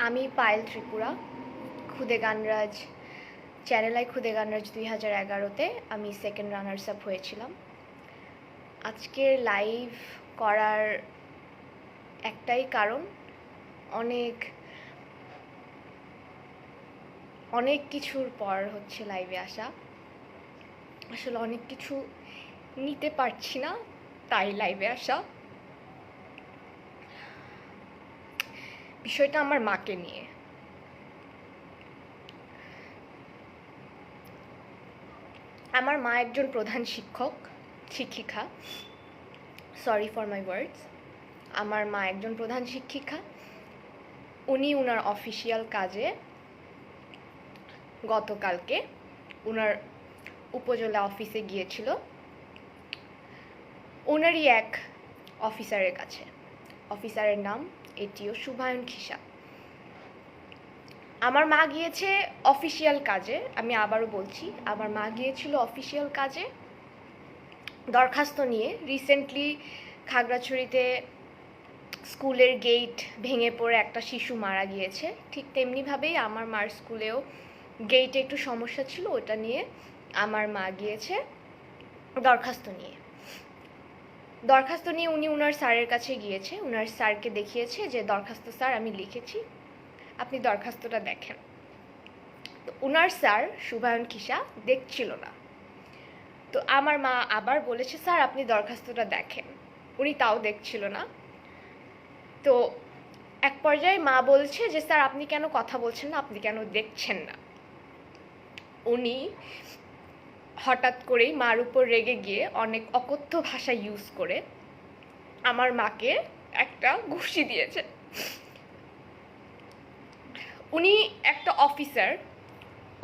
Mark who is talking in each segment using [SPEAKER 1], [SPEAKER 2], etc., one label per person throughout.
[SPEAKER 1] আমি পায়েল ত্রিপুরা খুদে গানরাজ চ্যানেল খুদে গানরাজ 2011-তে আমি সেকেন্ড রানার্স আপ হয়েছিলাম। আজকের লাইভ করার একটাই কারণ, অনেক কিছুর পর হচ্ছে লাইভে আসা। আসলে অনেক কিছু নিতে পারছি না, তাই লাইভে আসা। বিষয়টা আমার মাকে নিয়ে। আমার মা একজন প্রধান শিক্ষিকা। সরি ফর মাই ওয়ার্ডস। আমার মা একজন প্রধান শিক্ষিকা। উনি ওনার অফিসিয়াল কাজে গতকালকে ওনার উপজেলা অফিসে গিয়েছিল ওনারই এক অফিসারের কাছে। অফিসারের নাম এটিও শুভায়ন খিসা। আমার মা গিয়েছে অফিসিয়াল কাজে। আমি আবারও বলছি, আমার মা গিয়েছিল অফিসিয়াল কাজে দরখাস্ত নিয়ে। রিসেন্টলি খাগড়াছড়িতে স্কুলের গেট ভেঙে পড়ে একটা শিশু মারা গিয়েছে। ঠিক তেমনিভাবেই আমার মার স্কুলেও গেটে একটু সমস্যা ছিল, ওটা নিয়ে আমার মা গিয়েছে দরখাস্ত নিয়ে উনি ওনার স্যারের কাছে গিয়েছে। ওনার স্যারকে দেখিয়েছে যে দরখাস্ত স্যার আমি লিখেছি, আপনি দরখাস্তটা দেখেন। তো ওনার স্যার শুভায়ন খিসা দেখছিল না। তো আমার মা আবার বলেছে স্যার আপনি দরখাস্তটা দেখেন, উনি তাও দেখছিল না। তো এক পর্যায়ে মা বলছে যে স্যার আপনি কেন কথা বলছেন না, আপনি কেন দেখছেন না। উনি হঠাৎ করেই মার উপর রেগে গিয়ে অনেক অকথ্য ভাষা ইউজ করে আমার মাকে একটা ঘুষি দিয়েছে। উনি একটা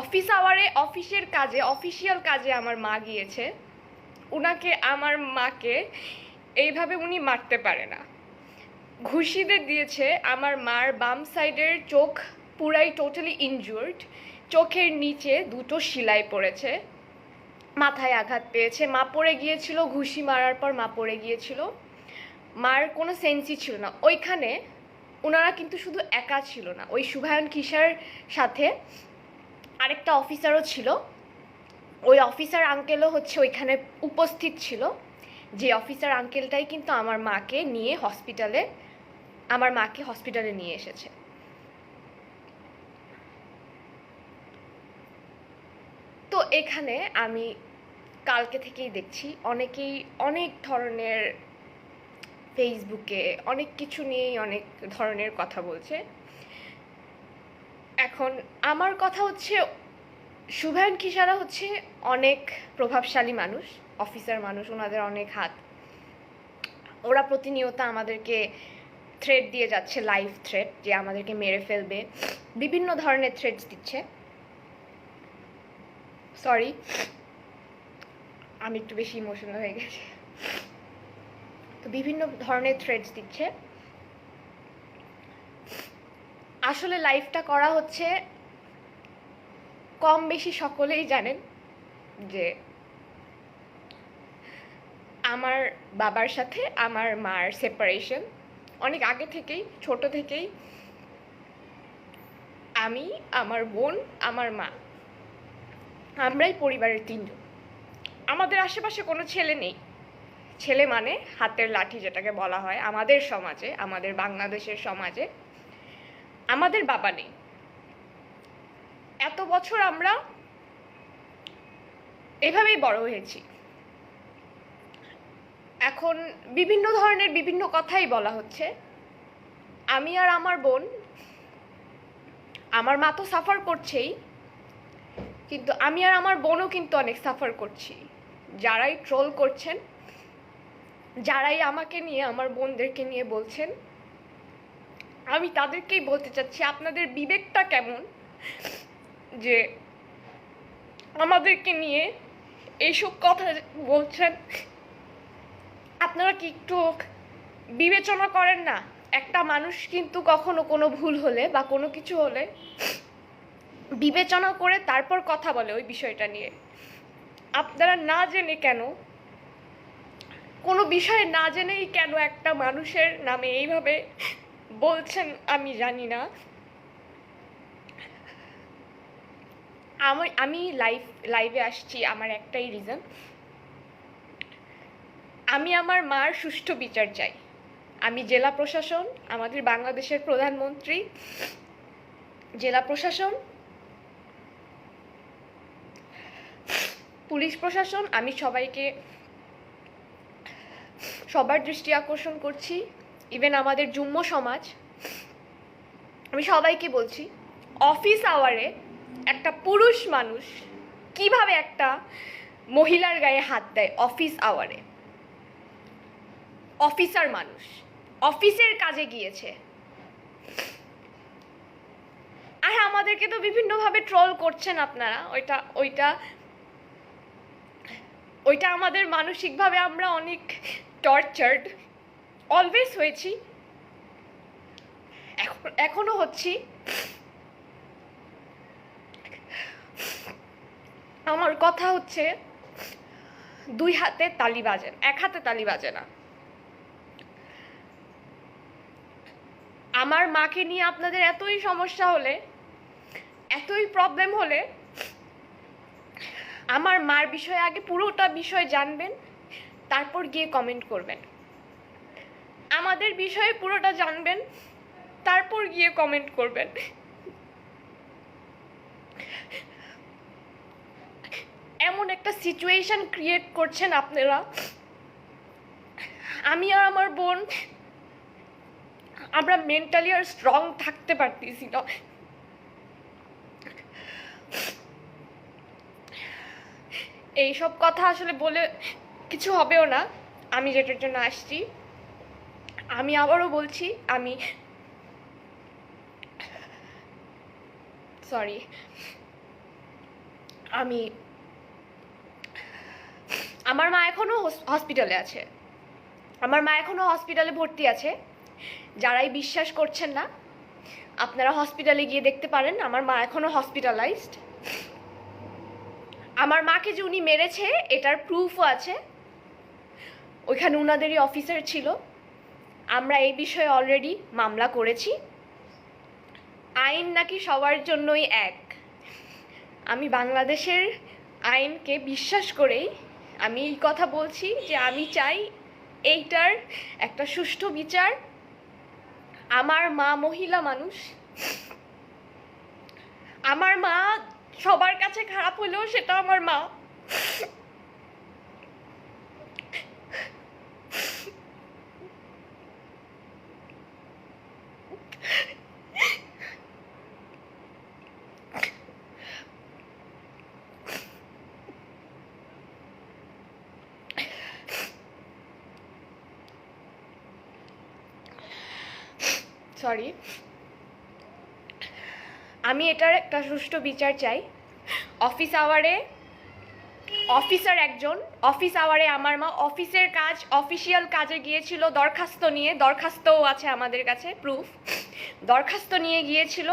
[SPEAKER 1] অফিস আওয়ারে অফিসিয়াল কাজে আমার মা গিয়েছে। আমার মাকে এইভাবে উনি মারতে পারে না। ঘুষিতে দিয়েছে। আমার মার বাম সাইডের চোখ পুরাই টোটালি ইনজুর্ড, চোখের নিচে 2টো সেলাই পড়েছে, মাথায় আঘাত পেয়েছে। মা পড়ে গিয়েছিল, ঘুষি মারার পর মা পড়ে গিয়েছিল। মার কোনো সেন্সই ছিল না ওইখানে। ওনারা কিন্তু শুধু একা ছিল না, ওই শুভায়ন খিসার সাথে আরেকটা অফিসারও ছিল। ওই অফিসার আঙ্কেলও হচ্ছে ওইখানে উপস্থিত ছিল। যে অফিসার আঙ্কেলটাই কিন্তু আমার মাকে হসপিটালে নিয়ে এসেছে। তো এখানে আমি কালকে থেকেই দেখছি অনেকেই অনেক ধরনের ফেসবুকে অনেক কিছু নিয়েই অনেক ধরনের কথা বলছে। এখন আমার কথা হচ্ছে, শুভায়ন খিসারা হচ্ছে অনেক প্রভাবশালী মানুষ, অফিসার মানুষ, ওনাদের অনেক হাত। ওরা প্রতিনিয়ত আমাদেরকে থ্রেট দিয়ে যাচ্ছে, লাইভ থ্রেট, যে আমাদেরকে মেরে ফেলবে, বিভিন্ন ধরনের থ্রেটস দিচ্ছে। সরি, আমি একটু বেশি ইমোশনাল হয়ে গেছি। তো বিভিন্ন ধরনের থ্রেটস দিচ্ছে। আসলে লাইভটা করা হচ্ছে, কম বেশি সকলেই জানেন যে আমার বাবার সাথে আমার মার সেপারেশন অনেক আগে থেকেই, ছোট থেকেই। আমি, আমার বোন, আমার মা, আমরাই পরিবারের 3জন। আমাদের আশেপাশে কোনো ছেলে নেই। ছেলে মানে হাতের লাঠি যেটাকে বলা হয় আমাদের সমাজে, আমাদের বাংলাদেশের সমাজে। আমাদের বাবা নেই। এত বছর আমরা এভাবেই বড় হয়েছি। এখন বিভিন্ন ধরনের বিভিন্ন কথাই বলা হচ্ছে। আমি আর আমার বোন, আমার মা তো সাফার করছেই, কিন্তু আমি আর আমার বোনও কিন্তু অনেক সাফার করছি। যারাই ট্রোল করছেন, যারাই আমাকে নিয়ে, আমার বোনদেরকে নিয়ে বলছেন, আমি তাদেরকেই বলতে চাচ্ছি আপনাদের বিবেকটা কেমন যে আমাদেরকে নিয়ে এইসব কথা বলছেন? আপনারা কি একটু বিবেচনা করেন না? একটা মানুষ কিন্তু কখনো কোনো ভুল হলে বা কোনো কিছু হলে বিবেচনা করে তারপর কথা বলে ওই বিষয়টা নিয়ে। আপনারা না জেনে কেন, কোনো বিষয়ে না জেনেই কেন একটা মানুষের নামে এইভাবে বলছেন আমি জানি না। আমি লাইভে আসছি আমার একটাই রিজন, আমি আমার মার সুষ্ঠু বিচার চাই। আমি জেলা প্রশাসন, আমাদের বাংলাদেশের প্রধানমন্ত্রী, জেলা প্রশাসন, পুলিশ প্রশাসন, আমি সবার দৃষ্টি আকর্ষণ করছি, ইভেন আমাদের যুম্ম সমাজ, আমি সবাইকে বলছি, অফিস আওয়ারে একটা পুরুষ মানুষ কিভাবে একটা মহিলার গায়ে হাত দেয় অফিস আওয়ারে? অফিসার মানুষ অফিসের কাজে গিয়েছে, আর আমাদেরকে তো বিভিন্নভাবে ট্রোল করছেন আপনারা। ওইটা আমাদের মানসিকভাবে আমরা অনেক টর্চার্ড অলওয়েজ হয়েছি, এখনো হচ্ছি। আমার কথা হচ্ছে, দুই হাতে তালি বাজে, এক হাতে তালি বাজে না। আমার মাকে নিয়ে আপনাদের এতই সমস্যা হলে, এতই প্রবলেম হলে, আমার মার বিষয়ে আগে পুরোটা বিষয় জানবেন, তারপর গিয়ে কমেন্ট করবেন। আমাদের বিষয়ে পুরোটা জানবেন, তারপর গিয়ে কমেন্ট করবেন। এমন একটা সিচুয়েশন ক্রিয়েট করছেন আপনারা, আমি আর আমার বোন আমরা মেন্টালি আর স্ট্রং থাকতে পারতেছি না। এইসব কথা আসলে বলে কিছু হবেও না। আমি যেটার জন্য আসছি, আমি আবারও বলছি, আমার মা এখনো হসপিটালে আছে, আমার মা এখনো হসপিটালে ভর্তি আছে। যারাই বিশ্বাস করছেন না, আপনারা হসপিটালে গিয়ে দেখতে পারেন, আমার মা এখনো হসপিটালাইজড। আমার মাকে যে উনি মেরেছে এটার প্রুফও আছে, ওইখানে উনাদেরই অফিসার ছিল। আমরা এই বিষয়ে অলরেডি মামলা করেছি। আইন নাকি সবার জন্যই এক। আমি বাংলাদেশের আইনকে বিশ্বাস করেই আমি এই কথা বলছি যে আমি চাই এইটার একটা সুষ্ঠু বিচার। আমার মা মহিলা মানুষ, আমার মা সবার কাছে খারাপ হলেও সেটা আমার মা। আমি এটার একটা সুষ্ঠু বিচার চাই। অফিস আওয়ারে আমার মা অফিসিয়াল কাজে গিয়েছিল, দরখাস্তও আছে আমাদের কাছে, প্রুফ। দরখাস্ত নিয়ে গিয়েছিল,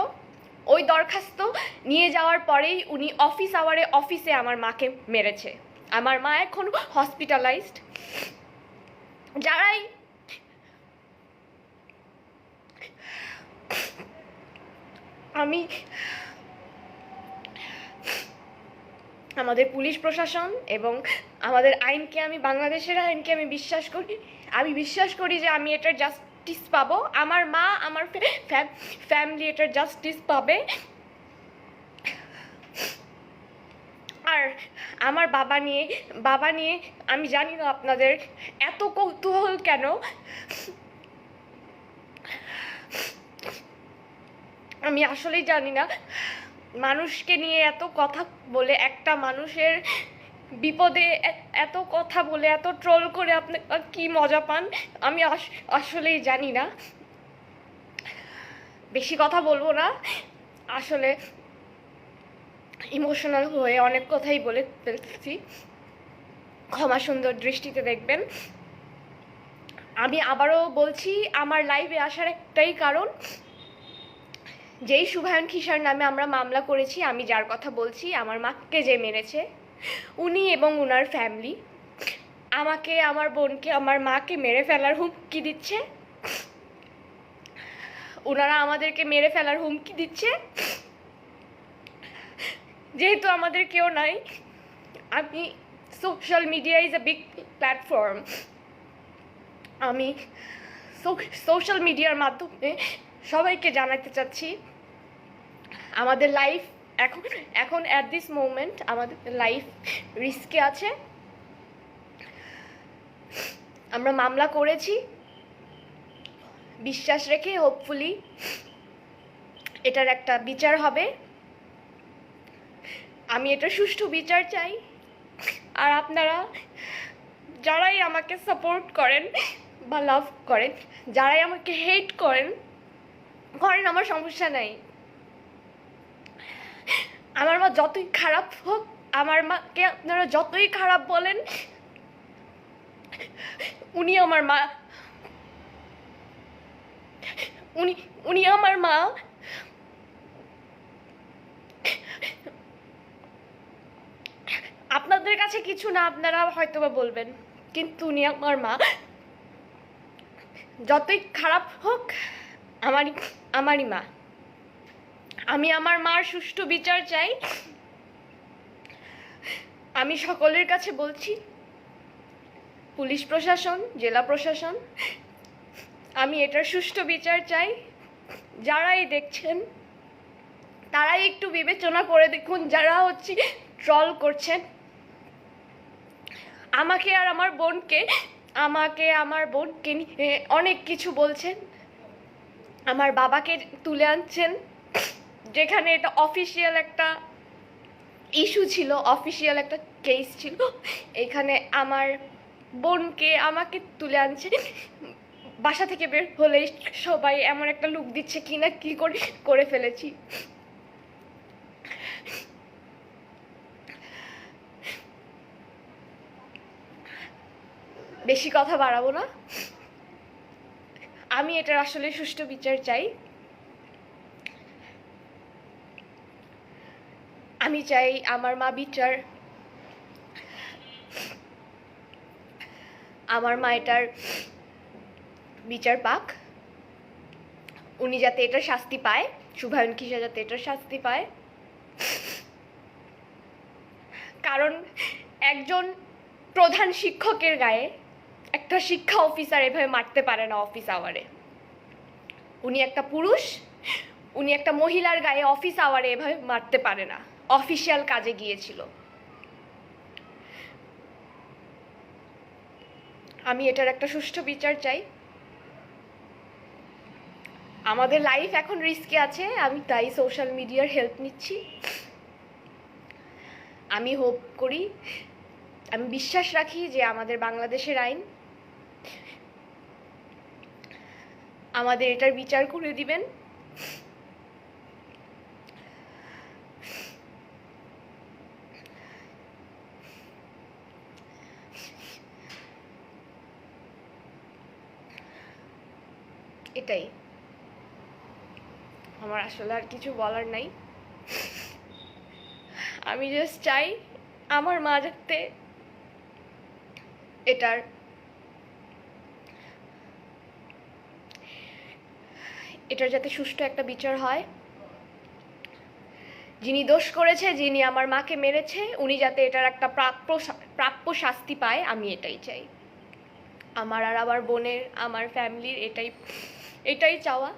[SPEAKER 1] ওই দরখাস্ত নিয়ে যাওয়ার পরেই উনি অফিসে আমার মাকে মেরেছে। আমার মা এখন হসপিটালাইজড। যারাই আমাদের পুলিশ প্রশাসন এবং আমাদের আইনকে, বাংলাদেশের আইনকে আমি বিশ্বাস করি যে আমি এটার জাস্টিস পাবো। আমার মা, আমার ফ্যামিলি এটার জাস্টিস পাবে। আর আমার বাবা নিয়ে আমি জানি না আপনাদের এত কৌতূহল কেন। আমি আসলেই জানি না, মানুষকে নিয়ে এত কথা বলে, একটা মানুষের বিপদে এত কথা বলে, এত ট্রোল করে আপনি কি মজা পান, আমি আসলেই জানি না। বেশি কথা বলবো না, আসলে ইমোশনাল হয়ে অনেক কথাই বলে ফেলছি, ক্ষমা সুন্দর দৃষ্টিতে দেখবেন। আমি আবারও বলছি, আমার লাইভে আসার একটাই কারণ, যেই শুভায়ন খিসার নামে আমরা মামলা করেছি, আমি যার কথা বলছি, আমার মাকে যে মেরেছে উনি এবং উনার ফ্যামিলি আমাকে, আমার বোনকে, আমার মাকে মেরে ফেলার হুমকি দিচ্ছে। ওনারা আমাদেরকে মেরে ফেলার হুমকি দিচ্ছে। যেহেতু আমাদের কেউ নাই, আমি social media is a big platform, আমি সোশ্যাল মিডিয়ার মাধ্যমে সবাইকে জানাতে চাচ্ছি আমাদের লাইফ এখন অ্যাট দিস মোমেন্ট আমাদের লাইফ রিস্কে আছে। আমরা মামলা করেছি বিশ্বাস রেখে, হোপফুলি এটার একটা বিচার হবে। আমি এটা সুষ্ঠু বিচার চাই। আর আপনারা যারাই আমাকে সাপোর্ট করেন বা লাভ করেন, যারাই আমাকে হেট করেন আমার সমস্যা নাই। আমার মা যতই খারাপ হোক, আমার মাকে আপনারা যতই খারাপ বলেন, উনি আমার মা, উনি আমার মা। আপনাদের কাছে কিছু না, আপনারা হয়তো বা বলবেন, কিন্তু উনি আমার মা। যতই খারাপ হোক আমারই মা। আমি আমার মার সুষ্ঠু বিচার চাই। আমি সকলের কাছে বলছি, পুলিশ প্রশাসন, জেলা প্রশাসন, আমি এটার সুষ্ঠু বিচার চাই। যারাই দেখছেন তারাই একটু বিবেচনা করে দেখুন, যারা ট্রল করছেন আমাকে আর আমার বোনকে, নিয়ে অনেক কিছু বলছেন, আমার বাবাকে তুলে আনছেন, যেখানে এটা অফিসিয়াল একটা ইস্যু ছিল, অফিসিয়াল একটা কেস ছিল। এখানে আমার বোনকে আমাকে তুলে আনছে। বাসা থেকে বের হলেই সবাই এমন একটা লুক দিচ্ছে কিনা কি করে ফেলেছি। বেশি কথা বাড়াবো না, আমি এটার আসলে সুষ্ঠু বিচার চাই। আমি চাই আমার মা এটার বিচার পাক। উনি যাতে এটার শাস্তি পায়, শুভায়ন কিসা যাতে এটার শাস্তি পায়। কারণ একজন প্রধান শিক্ষকের গায়ে একটা শিক্ষা অফিসার এভাবে মারতে পারে না অফিস আওয়ারে। উনি একটা পুরুষ, উনি একটা মহিলার গায়ে অফিস আওয়ারে এভাবে মারতে পারে না, অফিসিয়াল কাজে গিয়েছিল। আমি এটার একটা সুষ্ঠু বিচার চাই। আমাদের লাইফ এখন রিস্কে আছে, আমি তাই সোশ্যাল মিডিয়ার হেল্প নিচ্ছি। আমি হোপ করি, আমি বিশ্বাস রাখি যে আমাদের বাংলাদেশের আইন আমাদের এটার বিচার করে দিবেন। এটাই আমার আসলে আর কিছু বলার নাই। আমি জাস্ট চাই আমার মা যাতে এটার যাতে সুষ্ঠু একটা বিচার হয়। যিনি দোষ করেছে, যিনি আমার মাকে মেরেছে, উনি যাতে এটার একটা প্রাপ্য শাস্তি পায়, আমি এটাই চাই। আমার আর আমার বোনের, আমার ফ্যামিলির এটাই চাওয়া।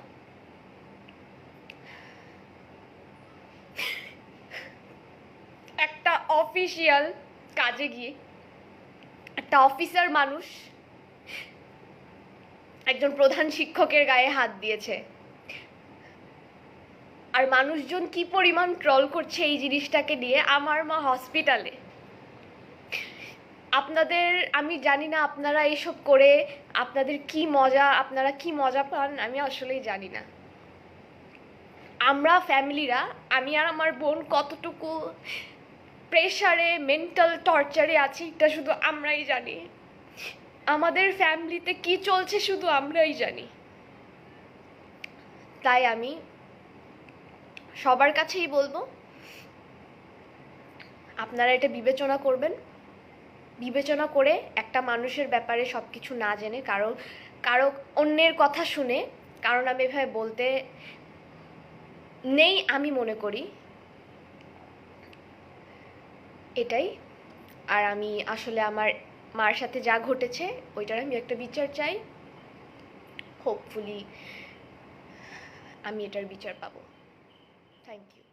[SPEAKER 1] একটা অফিসিয়াল কাজে গিয়ে একটা অফিসার মানুষ একজন প্রধান শিক্ষকের গায়ে হাত দিয়েছে, আর মানুষজন কি পরিমাণ ট্রল করছে এই জিনিসটাকে নিয়ে। আমার মা হসপিটালে। আমি জানি না আপনারা এইসব করে আপনারা কি মজা পান, আমি আসলেই জানি না। আমরা ফ্যামিলিরা, আমি আর আমার বোন কতটুকু প্রেশারে, মেন্টাল টর্চারে আছি এটা শুধু আমরাই জানি। আমাদের ফ্যামিলিতে কি চলছে শুধু আমরাই জানি। তাই আমি সবার কাছেই বলবো, আপনারা এটা বিবেচনা করবেন। বিবেচনা করে একটা মানুষের ব্যাপারে সব কিছু না জেনে, কারো অন্যের কথা শুনে, কারণ আমি এভাবে বলতে নেই আমি মনে করি, এটাই। আর আমি আসলে আমার মার সাথে যা ঘটেছে ওইটার আমি একটা বিচার চাই। হোপফুলি আমি এটার বিচার পাবো। Thank you.